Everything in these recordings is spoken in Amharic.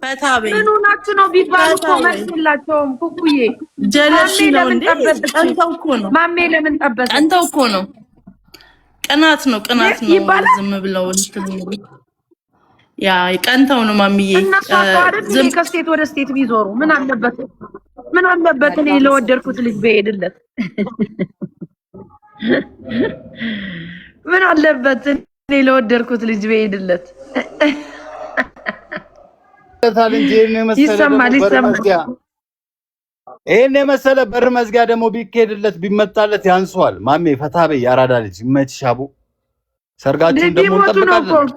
ፈታበይ ምን ሆናችሁ ነው ቢባሉ እኮ መልስ የላቸውም። ኩኩዬ ጀለሽ ነው እንዴ? ቀንተው እኮ ነው። ማሜ ለምን ጠበሰ? ቀንተው እኮ ነው። ቅናት ነው ዝም ብለው ያ ቀንተው ነው ማሚዬ። እነሱ አይደል ከስቴት ወደ ስቴት ቢዞሩ ምን አለበት? ምን አለበት? እኔ ለወደድኩት ልጅ በሄድለት ምን አለበት? እኔ ለወደድኩት ልጅ በሄድለት ይሰማል። ይሄን የመሰለ በር መዝጊያ ደግሞ ቢኬድለት ቢመጣለት ያንሷል። ማሜ ፈታበይ ያራዳ ልጅ ይመችሻቡ። ሰርጋችሁን ደግሞ እንጠብቃለን።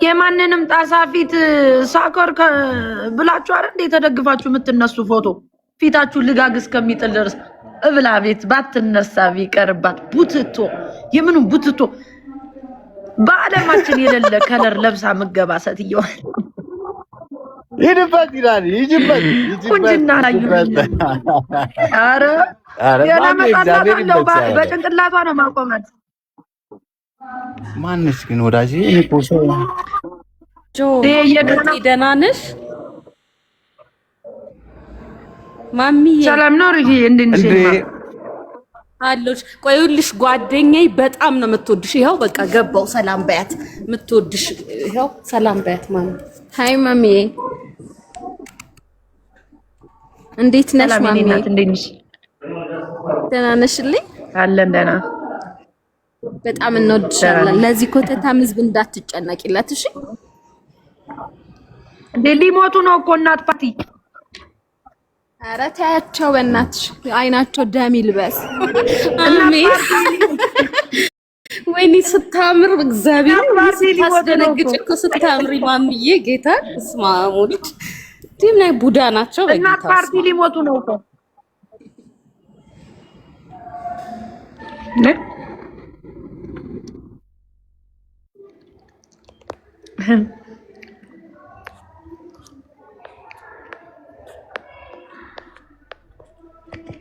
የማንንም ጣሳፊት ሳኮር ብላችሁ አይደል እንዴ ተደግፋችሁ የምትነሱ ፎቶ ፊታችሁ ልጋግ እስከሚጥል ድረስ እብላ ቤት ባትነሳ ቢቀርባት ቡትቶ የምኑ ቡትቶ በአለማችን የሌለ ከለር ለብሳ ምገባ ሰትየው ይድበት ይላል ይጅበት ቁንጅና ላይ አረ በጭንቅላቷ ነው ማቆማት። ማንስ ግን ወዳጄ ደህና ነሽ ማሚዬ? ሰላም ነው ርጊ እንዴ አለሽ? ቆይልሽ ጓደኛዬ በጣም ነው የምትወድሽ። ይኸው በቃ ገባው። ሰላም በያት የምትወድሽ። ይኸው ሰላም በያት ማሚ። ሃይ ማሚዬ እንዴት ነሽ ማሚ? እንዴት ነሽ? ደህና ነሽልኝ? አለን ደህና። በጣም እንወድሻለን። ለዚህ ኮተታም ህዝብ እንዳትጨነቂለት እሺ። ሊሞቱ ነው እኮ እናት ፓርቲ። ኧረ ተያቸው በእናትሽ፣ አይናቸው ደም ይልበስ። አሜን። ወይኔ ስታምር እግዚአብሔር ታስደነግጭ እኮ ስታምሪ ማሚዬ። ጌታ እስማሙልት ዲም ላይ ቡዳ ናቸው። እናት ፓርቲ ሊሞቱ ነው እኮ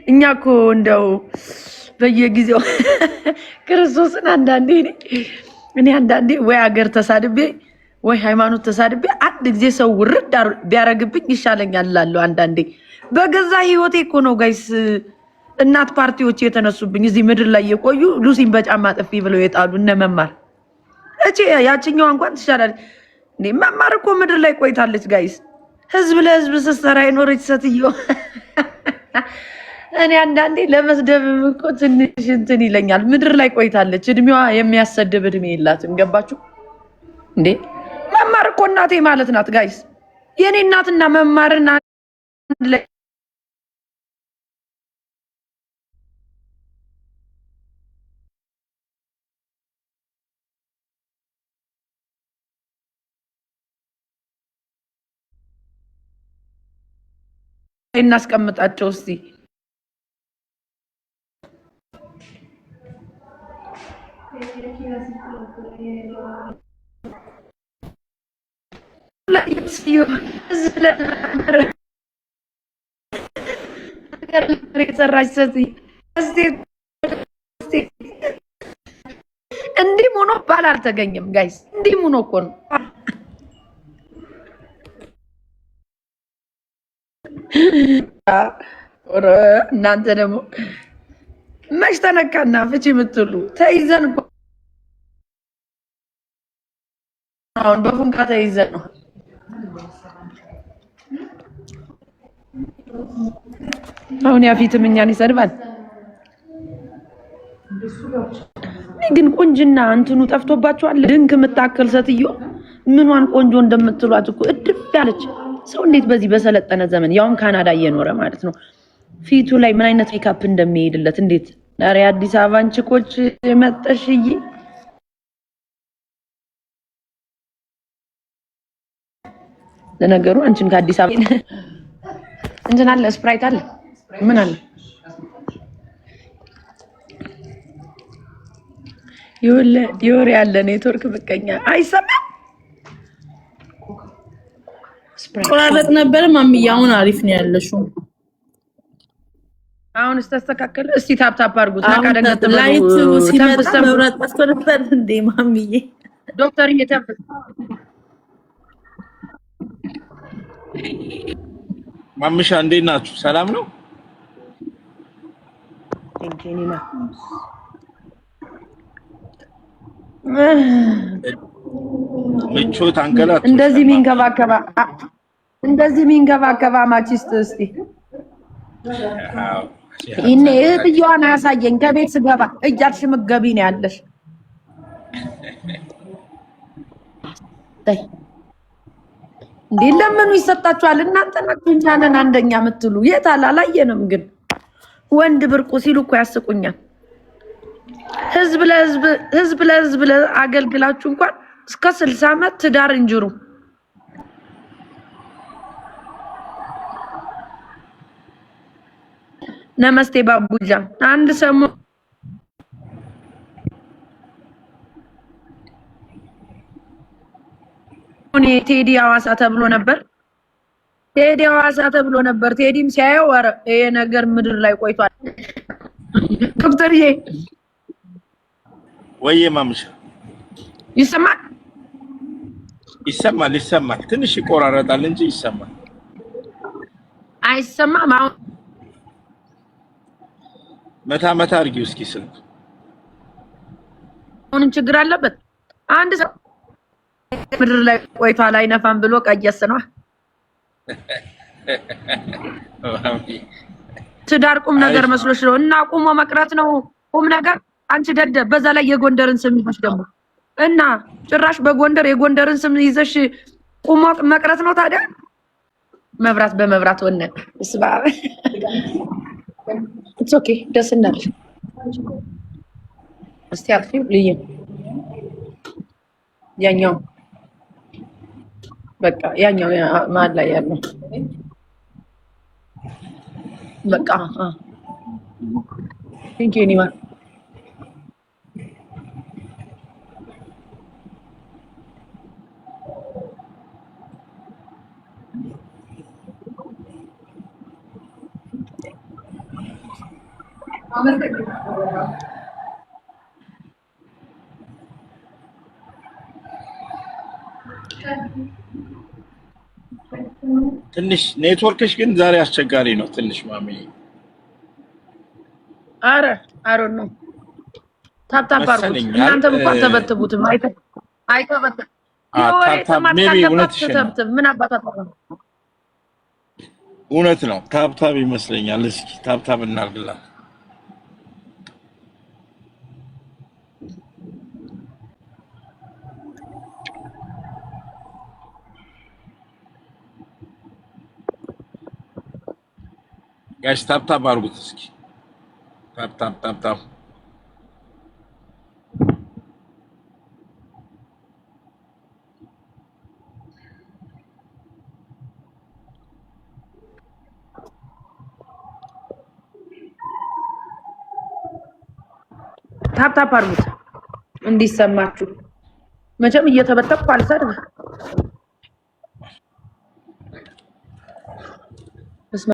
እኛ እኮ እንደው በየጊዜው ክርስቶስን አንዳንዴ ወይ ሀገር ተሳድቤ ወይ ሃይማኖት ተሳድቤ አንድ ጊዜ ሰው ውርድ ቢያረግብኝ ይሻለኛል እላለሁ። አንዳንዴ በገዛ ህይወቴ እኮ ነው ጋይስ እናት ፓርቲዎች የተነሱብኝ እዚህ ምድር ላይ የቆዩ ሉሲን በጫማ ጥፊ ብለው የጣሉ እነ መማር ያችኛዋ እንኳን ትሻላለች እንዴ። መማር እኮ ምድር ላይ ቆይታለች ጋይስ። ህዝብ ለህዝብ ስትሰራ የኖረች ሴትዮ እኔ አንዳንዴ ለመስደብም እኮ ትንሽ እንትን ይለኛል። ምድር ላይ ቆይታለች። እድሜዋ የሚያሰድብ እድሜ የላትም። ገባችሁ እንዴ? መማር እኮ እናቴ ማለት ናት ጋይስ። የኔ እናትና መማርና አንድ ላይ እናስቀምጣቸው እስቲ። እንዲህ ሆኖ ባል አልተገኘም ጋይስ። እንዲህ ሆኖ እኮ ነው እናንተ ደግሞ መች ተነካና ፍቺ የምትሉ ተይዘን እኮ አሁን በፉንቃ ተይዘን ነው። አሁን ያፊትም እኛን ይሰድባል። ግን ቁንጅና እንትኑ ጠፍቶባቸዋል። ድንክ የምታከል ሴትዮ ምኗን ቆንጆ እንደምትሏት እኮ እድፍ ያለች ሰው እንዴት በዚህ በሰለጠነ ዘመን ያውም ካናዳ እየኖረ ማለት ነው ፊቱ ላይ ምን አይነት ሜካፕ እንደሚሄድለት እንዴት ዛሬ አዲስ አበባን ችኮች መጠሽይ ለነገሩ አንቺን ከአዲስ አበባ እንትን አለ ስፕራይት አለ ምን አለ ይወር ያለ ኔትወርክ በቀኛ አይሰማም። ቆራረጥ ነበር ማሚዬ። አሁን አሪፍ ነው ያለሽው። አሁን ተስተካከለ። እስቲ ታፕ ታፕ አድርጉት። ነቃደንገት ላይት ሲመጣ መብራት ጠፍቶ ነበር እንዴ ማሚዬ? ዶክተር እየተንፈስ ማምሻ እንዴት ናችሁ? ሰላም ነው? ምቾት አንገላት እንደዚህ ሚንገባገባ ማቺስት እስቲ እኔ እህትየዋን አያሳየኝ። ከቤት ስገባ እጃልሽ ምገቢ ነው ያለሽ። እንዴ ለምኑ ይሰጣችኋል? እናንተ ናችሁ እኛ ነን አንደኛ የምትሉ። የት አላየንም። ግን ወንድ ብርቁ ሲሉ እኮ ያስቁኛል። ህዝብ ለህዝብ አገልግላችሁ እንኳን እስከ 60 ዓመት ትዳር እንጅሩ። ነመስቴ ባቡጃ አንድ ሰሞን ቴዲ ሐዋሳ ተብሎ ነበር። ቴዲም ሲያየው ወረ ይሄ ነገር ምድር ላይ ቆይቷል። ዶክተርዬ ወይዬ ማምሻ ይሰማል። ትንሽ ይቆራረጣል እንጂ ይሰማል። አይሰማም? አሁን መታ አድርጊው እስኪ ስልክ አሁንም ችግር አለበት። አንድ ሰው ምድር ላይ ቆይቷል አይነፋም ብሎ ቀየስ ነው። ትዳር ቁም ነገር መስሎሽ ነው? እና ቁሞ መቅረት ነው ቁም ነገር? አንቺ ደደብ። በዛ ላይ የጎንደርን ስም ይዘሽ ደግሞ እና ጭራሽ በጎንደር የጎንደርን ስም ይዘሽ ቁሞ መቅረት ነው ታዲያ? መብራት በመብራት ወነ እስባ ኢትስ ኦኬ። ደስ እናለሽ። እስቲ አጥፊው ልይ ያኛው በቃ ያኛው ማል ላይ ያለው በቃ ቴንክ ዩ ኒማ ትንሽ ኔትወርክሽ ግን ዛሬ አስቸጋሪ ነው ትንሽ ማሚ። አረ ነው ታፕታፕ አርጉት እናንተ እንኳን ተበትቡትም አይተበትም። ምን አባታታ እውነት ነው። ታፕታፕ ይመስለኛል። እስኪ ታፕታፕ እናድርግላት። ጋይስ ታፕታፕ አድርጉት እስኪ። ታፕታፕ አድርጉት እንዲሰማችሁ። መቼም እየተበተብኩ አልሰድም።